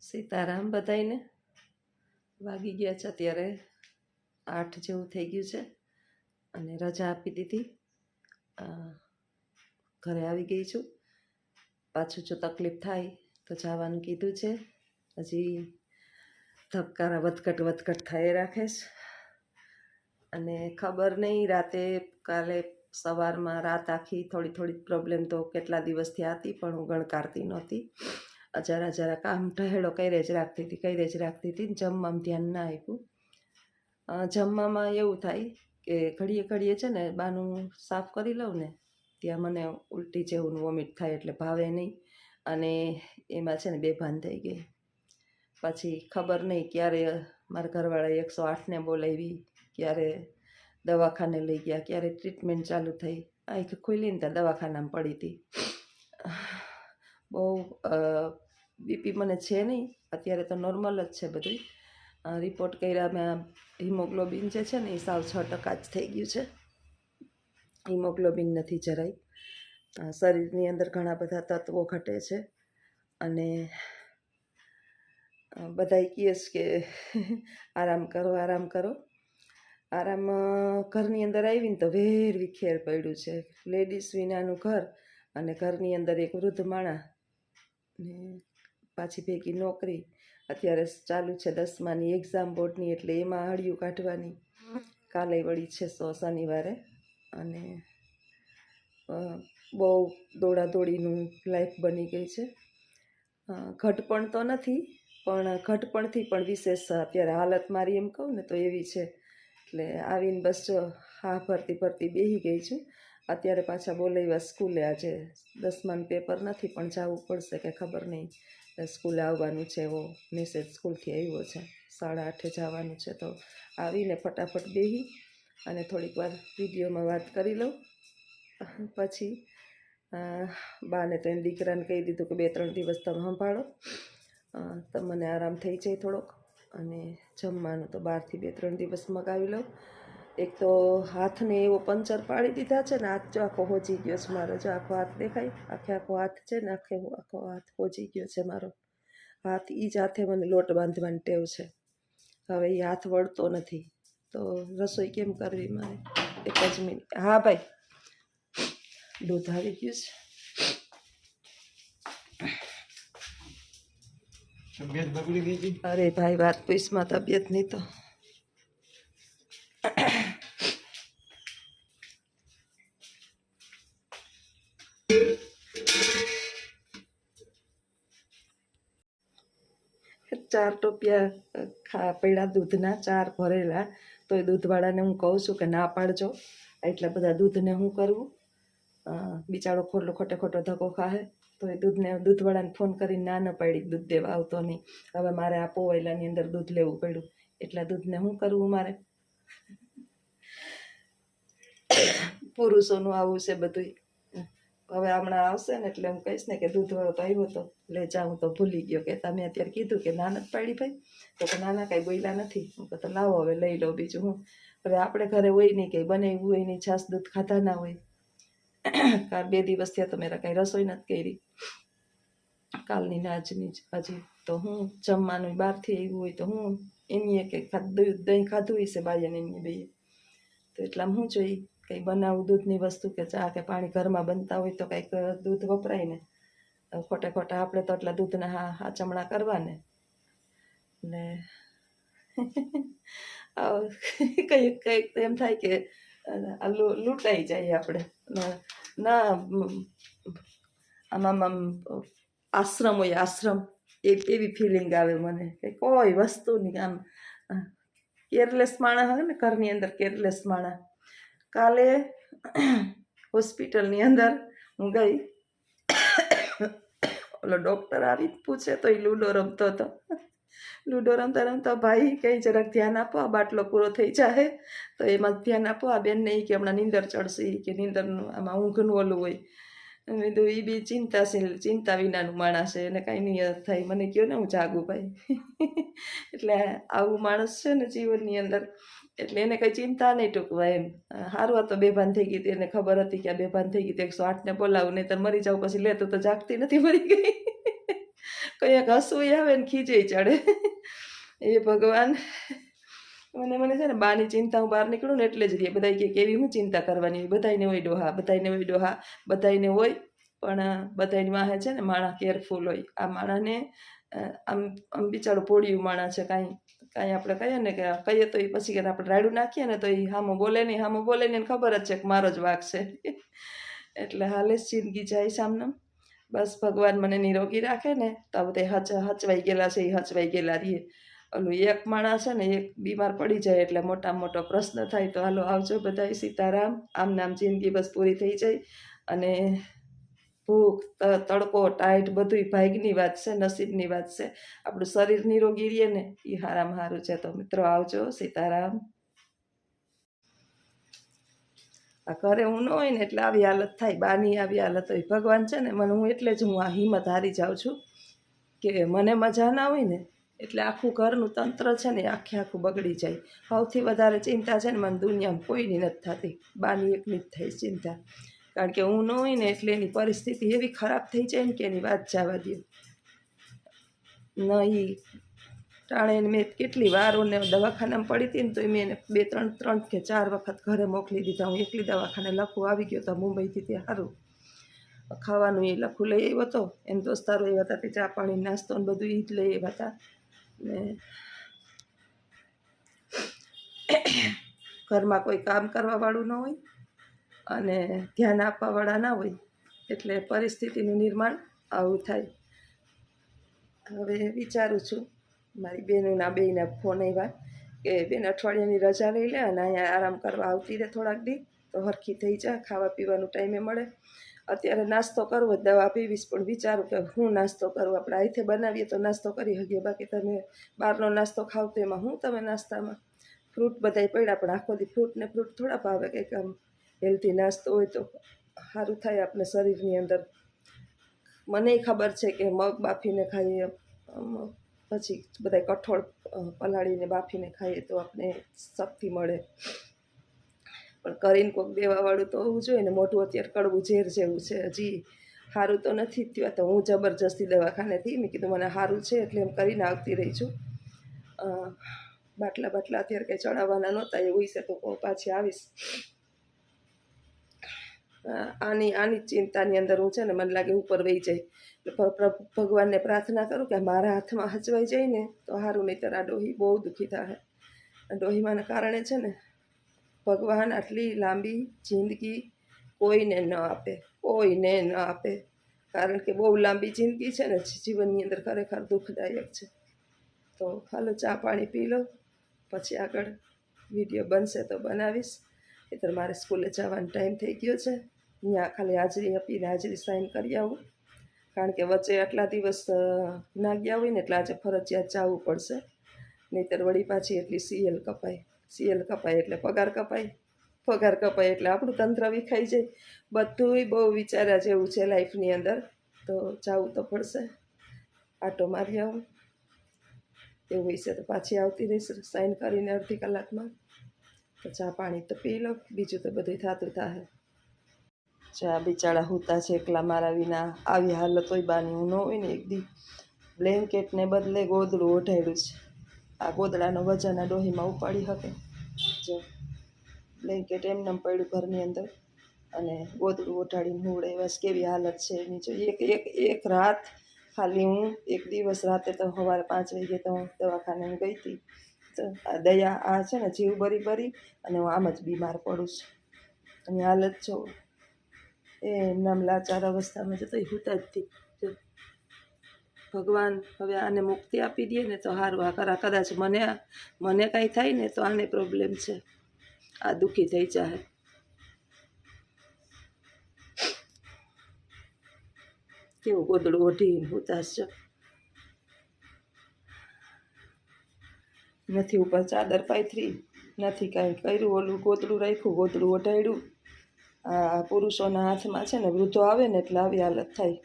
સીતારામ બધાઈને વાગી ગયા છે અત્યારે 8 જેવું થઈ ગયું છે અને રજા આપી દીધી. ઘરે આવી ગઈ છું. પાછું જો તકલીફ થાય તો જવાનું કીધું છે. હજી ધબકારા વધઘટ થાય રાખે છે અને ખબર નહીં રાતે કાલે સવારમાં રાત આખી થોડી પ્રોબ્લેમ તો કેટલા દિવસથી હતી પણ હું ગણકારતી નહોતી. જરા કામ ઢહેડો કરે જ રાખતી હતી જમવામાં ધ્યાન ના આપ્યું. જમવામાં એવું થાય કે ઘડીએ છે ને બાનું સાફ કરી લઉં ને ત્યાં મને ઉલટી જેવું વોમિટ થાય એટલે ભાવે નહીં અને એમાં છે ને બેભાન થઈ ગઈ. પછી ખબર નહીં ક્યારે મારા ઘરવાળાએ 108ને બોલાવી, ક્યારે દવાખાને લઈ ગયા, ક્યારે ટ્રીટમેન્ટ ચાલુ થઈ. આંખ ખુલીને ત્યાં દવાખાનામાં પડી હતી. બહુ બીપી મને છે નહીં, અત્યારે તો નોર્મલ જ છે બધું. રિપોર્ટ કર્યા મેં હિમોગ્લોબિન જે છે ને એ સાવ 6% જ થઈ ગયું છે. હિમોગ્લોબિન નથી જરાય. શરીરની અંદર ઘણા બધા તત્વો ઘટે છે અને બધા કહે છે કે આરામ કરો. આરામ ઘરની અંદર આવીને તો વેર વિખેર પડ્યું છે. લેડીઝ વિનાનું ઘર અને ઘરની અંદર એક વૃદ્ધ માણા ને પાછી ભેગી નોકરી. અત્યારે ચાલુ છે 10માની એક્ઝામ બોર્ડની એટલે એમાં હળિયું કાઢવાની. કાલે વળી છે શનિવારે અને બહુ દોડાદોડીનું લાઈફ બની ગઈ છે. ઘટપણ તો નથી પણ ઘટપણથી પણ વિશેષ અત્યારે હાલત મારી એમ કહું ને તો એવી છે. એટલે આવીને બસ જો હા ભરતી બેસી ગઈ છું. અત્યારે પાછા બોલાવ્યા સ્કૂલે. આજે 10માનું પેપર નથી પણ જવું પડશે કે ખબર નહીં. સ્કૂલે આવવાનું છે એવો મેસેજ સ્કૂલથી આવ્યો છે. 8:30 જવાનું છે તો આવીને ફટાફટ બેસી અને થોડીક વાર વિડીયોમાં વાત કરી લઉં. પછી બાને તો એને દીકરાને કહી દીધું કે 2-3 દિવસ તમે સંભાળો, તમને આરામ થઈ જાય થોડોક. અને જમવાનું તો બહારથી 2-3 દિવસ મગાવી લઉં. એક તો હાથને એવો પંચર પાડી દીધા છે ને, હાથ જો આખો હોજી ગયો છે મારો. જો આખો હાથ દેખાય, આખો હાથ છે ને આખો હાથ હોજી ગયો છે મારો હાથ. એ જ હાથે મને લોટ બાંધવાની ટેવ છે. હવે એ હાથ વળતો નથી તો રસોઈ કેમ કરવી મારે? એક જ મિનિટ. હા ભાઈ, દૂધ આવી ગયું છે. અરે ભાઈ વાત પૂછમાં તબિયત નહીં તો. ચાર ટોપિયા પડ્યા દૂધના, 4 ભરેલા. તો એ દૂધવાળાને હું કહું છું કે ના પાડજો, એટલા બધા દૂધને શું કરવું? બિચારો ખોટો ધક્કો ખાહે. તો એ દૂધવાળાને ફોન કરીને ના ન પાડી, દૂધ દેવા આવતો નહીં. હવે મારે આ પોવૈલાની અંદર દૂધ લેવું પડ્યું. એટલા દૂધને શું કરવું મારે? પુરુષોનું આવું છે બધું. હવે હમણાં આવશે ને એટલે હું કહીશ ને કે દૂધવાળો તો આવ્યો તો લે જાઉં તો ભૂલી ગયો કે તમે અત્યારે કીધું કે ના નથી પાડી ભાઈ. તો કે નાના કાંઈ બોલ્યા નથી. હું કહું તો લાવો હવે લઈ લો. બીજું હું? હવે આપણે ઘરે હોય નહીં, કંઈ બનાવ્યું હોય નહીં, છાશ દૂધ ખાધા ના હોય. 2 દિવસ થયા તો મેં કાંઈ રસોઈ નથી કરી કાલની ને આજની જ. હજી તો હું જમવાનું બહારથી આવ્યું હોય તો હું એમની કે દહીં ખાધું હશે બાઈને એમની બે. તો એટલામાં હું જોઈ કંઈ બનાવું દૂધની વસ્તુ કે ચા કે પાણી ઘરમાં બનતા હોય તો કંઈક દૂધ વપરાય ને. ખોટા આપણે તો એટલા દૂધના હાચમણા કરવા ને કંઈક એમ થાય કે લૂંટાઈ જાય આપણે. ના આમાં આશ્રમ હોય, આશ્રમ એવી ફિલિંગ આવે મને કે કોઈ વસ્તુની આમ કેરલેસ માણસ હોય ને ઘરની અંદર, કેરલેસ માણસ. કાલે હોસ્પિટલની અંદર હું ગઈ, ઓલો ડૉક્ટર આવી પૂછે તો એ લૂડો રમતો હતો. લૂડો રમતા ભાઈ કંઈ જરાક ધ્યાન આપો, આ બાટલો પૂરો થઈ જાય તો એમાં ધ્યાન આપો. આ બેનને એ કે હમણાં નીંદર ચડશે, કે નીંદરનું આમાં ઊંઘનું ઓલું હોય. મેં એ બી ચિંતા વિનાનું માણસ છે, એને કાંઈ નહીં થાય. મને કહો ને હું જાગું ભાઈ. એટલે આવું માણસ છે ને જીવનની અંદર. એટલે એને કંઈ ચિંતા નહીં ટૂંકવા એમ. સારું તો બેભાન થઈ ગઈ હતી, એને ખબર હતી કે આ બેભાન થઈ ગઈ હતી. 108ને બોલાવું નહીં તો મરી જાવ. પછી લેતું તો જાગતી નથી, મરી ગઈ. કંઈક હસવું આવે ને ખીજે ચડે. એ ભગવાન, મને છે ને બાની ચિંતા, હું બહાર નીકળું ને એટલે જ રહે. બધા કે કેવી હું ચિંતા કરવાની હોય, બધાને હોય ડોહા, બધાને હોય ડોહા, બધાને હોય, પણ બધાની વાહે છે ને માણસ કેરફુલ હોય. આ માણસને આમ આમ બિચારું પોળિયું માણસ છે. કાંઈ આપણે કહીએ ને કે કહીએ તો એ પછી કે આપણે રાડું નાખીએ ને તો એ સામું બોલે નહીં ખબર જ છે કે મારો જ વાક છે. એટલે હાલે જિંદગી જાય સામનો. બસ ભગવાન મને નિરોગી રાખે ને તો બધા હચવાઈ ગયેલા છે એ હચવાઈ ગયેલા રહીએ. ઓલું એક માણસ છે ને એક બીમાર પડી જાય એટલે મોટામાં મોટો પ્રશ્ન થાય. તો હાલો આવજો બધાય, સીતારામ. આમ નામ જિંદગી બસ પૂરી થઈ જાય. અને ભૂખ, તડકો, ટાઈટ બધું ભાગ્યની વાત છે, નસીબની વાત છે. આપણું શરીર નિરોગી રહીએ ને એ હારામાં સારું છે. તો મિત્રો આવજો, સીતારામ. આ ઘરે હું ન હોય ને એટલે આવી હાલત થાય, બાની આવી હાલત હોય. ભગવાન છે ને મને, હું એટલે જ હું આ હિંમત હારી જાઉં છું કે મને મજા ના હોય ને એટલે આખું ઘરનું તંત્ર છે ને આખું બગડી જાય. સૌથી વધારે ચિંતા છે ને મને દુનિયામાં કોઈની નથી થતી, બાની એકની જ થાય ચિંતા. કારણ કે હું ન હોય ને એટલે એની પરિસ્થિતિ એવી ખરાબ થઈ જાય ને કે એની વાત જવા દો. નહીં ટાણે મેં કેટલી વાર ને દવાખાનામાં પડી હતી ને તો મેં એને 3 કે 4 વખત ઘરે મોકલી દીધા. હું એકલી દવાખાને લખું આવી ગયો તો મુંબઈથી. તે સારું ખાવાનું એ લખું લઈ આવ્યો હતો, એમ દોસ્તારો એવા હતા તે ચા પાણી નાસ્તો ને બધું એ જ લઈ આવ્યા હતા. ને ઘરમાં કોઈ કામ કરવાવાળું ન હોય અને ધ્યાન આપવાવાળા ના હોય એટલે પરિસ્થિતિનું નિર્માણ આવું થાય. હવે વિચારું છું, મારી બહેનોના બેયના ફોન આવ્યા કે બેન અઠવાડિયાની રજા લઈ લે અને અહીંયા આરામ કરવા આવતી રહે થોડાક દી તો હરખી થઈ જા, ખાવા પીવાનું ટાઈમે મળે. અત્યારે નાસ્તો કરવો, દવા પીવીશ, પણ વિચારું કે હું નાસ્તો કરું. આપણે અહીંથી બનાવીએ તો નાસ્તો કરી શકીએ, બાકી તમે બહારનો નાસ્તો ખાવ તો એમાં હું તમે નાસ્તામાં ફ્રૂટ બધાય પડ્યા, પણ આખો દી ફ્રૂટ ને ફ્રૂટ થોડા ભાવે. કંઈક આમ હેલ્ધી નાસ્તો હોય તો સારું થાય આપણે શરીરની અંદર. મને ખબર છે કે મગ બાફીને ખાઈએ, પછી બધા કઠોળ પલાળીને બાફીને ખાઈએ તો આપણે શક્તિ મળે, પણ કરીને કોઈક દેવાવાળું તો હોવું જોઈએ ને. મોઢું અત્યારે કડવું ઝેર જેવું છે, હજી સારું તો નથી થયું. તો હું જબરજસ્તી દવાખાનેથી મેં કીધું મને સારું છે એટલે એમ કરીને આવતી રહી છું. બાટલા અત્યારે કંઈ ચડાવવાના નહોતા, એવું છે તો પાછી આવીશ. આની ચિંતાની અંદર હું છે ને મને લાગે ઉપર વહી જાય. ભગવાનને પ્રાર્થના કરું કે મારા હાથમાં હચવાઈ જાય ને તો સારું, નહીંતર આ ડોહી બહુ દુઃખી થાય. ડોહીમાના કારણે છે ને ભગવાન આટલી લાંબી જિંદગી કોઈને ન આપે, કોઈને ન આપે. કારણ કે બહુ લાંબી જિંદગી છે ને જીવનની અંદર ખરેખર દુઃખદાયક છે. તો હાલો ચા પાણી પી લો, પછી આગળ વિડીયો બનશે તો બનાવીશ. એટલે મારે સ્કૂલે જવાનો ટાઈમ થઈ ગયો છે. ત્યાં ખાલી હાજરી આપીને હાજરી સાઈન કરી આવું, કારણ કે વચ્ચે આટલા દિવસ ના ગયા હોય ને એટલે આજે ફરજિયાત જવું પડશે. નહીંતર વળી પાછી એટલી સીએલ કપાય એટલે પગાર કપાય એટલે આપણું તંત્ર વિખાઈ જાય. બધુંય બહુ વિચાર્યા જેવું છે લાઈફની અંદર. તો જવું તો પડશે, આટો મારી આવું. એવું હશે તો પાછી આવતી રહીશ સાઈન કરીને અડધી કલાકમાં. તો ચા પાણી તો પી લો, બીજું તો બધું થતું થાય. ચા બિચારા હુતા છે એકલા મારા વિના. આવી હાલત હોય બાની, હું ન હોય ને એક દી બ્લેન્કેટને બદલે ગોદડું ઓઢાડ્યું છે. આ ગોદડાનો વજન આ ડોહીમાં ઉપાડી શકે. જો બ્લેન્કેટ એમને પડ્યું ઘરની અંદર અને ગોદડું ઓઢાડીને હુવડે એવા કેવી હાલત છે એની. જો એક રાત ખાલી હું એક દિવસ રાતે તો સવારે 5 વાગે તો દવાખાને ગઈ હતી. તો આ દયા આ છે ને જીવ બરી અને હું આમ જ બીમાર પડું છું. અને હાલત જો એ નામ લાચાર અવસ્થામાં જતો હુતા જ હતી. જો ભગવાન હવે આને મુક્તિ આપી દે ને તો સારું. આ કદાચ મને કાંઈ થાય ને તો આને પ્રોબ્લેમ છે, આ દુઃખી થઈ જાય. કેવું ગોદડું ઓઢીને હુતાશ છે, નથી ઉપર ચાદર પાથરી, નથી કાંઈ કર્યું. ઓલું ગોદડું રાખ્યું, ગોદડું ઓઢાડ્યું. આ પુરુષોના હાથમાં છે ને વૃદ્ધો આવે ને એટલે આવી હાલત થાય.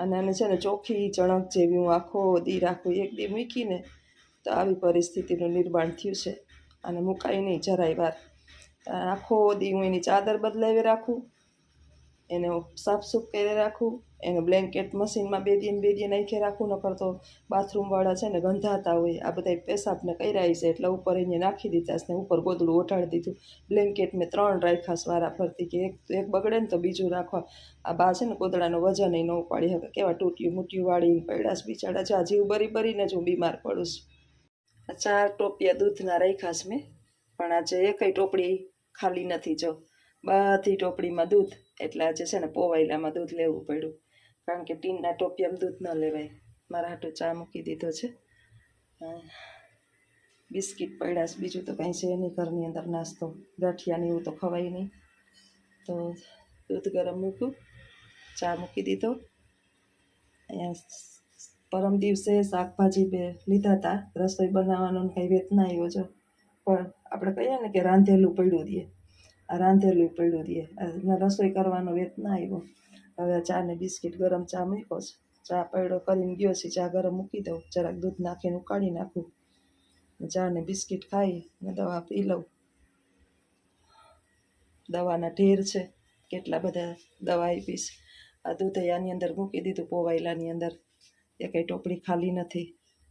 અને આને છે ને ચોખ્ખી ચણક જેવી હું આખો દી રાખું, એક દી મૂકીને તો આવી પરિસ્થિતિનું નિર્માણ થયું છે. અને મુકાય નહીં જરાય વાર. આખો દી હું એની ચાદર બદલાવી રાખું, એને સાફ સૂફ કરી રાખું, એને બ્લેન્કેટ મશીનમાં બે દી નાખી રાખવું, નકર તો બાથરૂમવાળા છે ને ગંધાતા હોય, આ બધા પેશાબને કર્યા છે એટલે ઉપર એને નાખી દીધા છે ને ઉપર ગોદડું ઓઢાડી દીધું. બ્લેન્કેટ મેં 3 રાખ્યા વારા ફરતી, કે એક બગડે ને તો બીજું રાખવા. આ બા છે ને ગોદડાનું વજન ન ઉપાડી શકે, કેવા ટૂટ્યું વાળીને પડ્યા છે બિચારા. જા જીવ બરીને જ હું બીમાર પડું છું. 4 ટોપિયા દૂધના રાખ્યા છે મેં, પણ આજે એકય ટોપડી ખાલી નથી. જો બધી ટોપડીમાં દૂધ, એટલે આજે છે ને પોવાયેલામાં દૂધ લેવું પડ્યું, કારણ કે ટીનના ટોપિયામાં દૂધ ન લેવાય. મારા હાટું ચા મૂકી દીધો છે. બિસ્કિટ પડ્યા છે, બીજું તો કાંઈ છે નહીં ઘરની અંદર નાસ્તો. ગાંઠિયાને એવું તો ખવાય નહીં, તો દૂધ ગરમ મૂક્યું, ચા મૂકી દીધો. અહીંયા પરમ દિવસે શાકભાજી લીધા હતા, રસોઈ બનાવવાનો કંઈ વેત ના આવ્યો છે, પણ આપણે કહીએ ને કે રાંધેલું પડ્યું દે, આ રાંધેલું પડ્યું દે, રસોઈ કરવાનો વેત ના આવ્યો. હવે ચા ને બિસ્કિટ ગરમ ચા મૂક્યો છે, ચા પડ્યો કરીને ગયો છે, ચા ગરમ મૂકી દઉં, જરાક દૂધ નાખીને ઉકાળી નાખું, ચા ને બિસ્કિટ ખાઈ ને દવા પી લઉં. દવાના ઢેર છે, કેટલા બધા દવા આપીશ. આ દૂધ આની અંદર મૂકી દીધું પોવાયેલાની અંદર, એ કંઈ ટોપડી ખાલી નથી.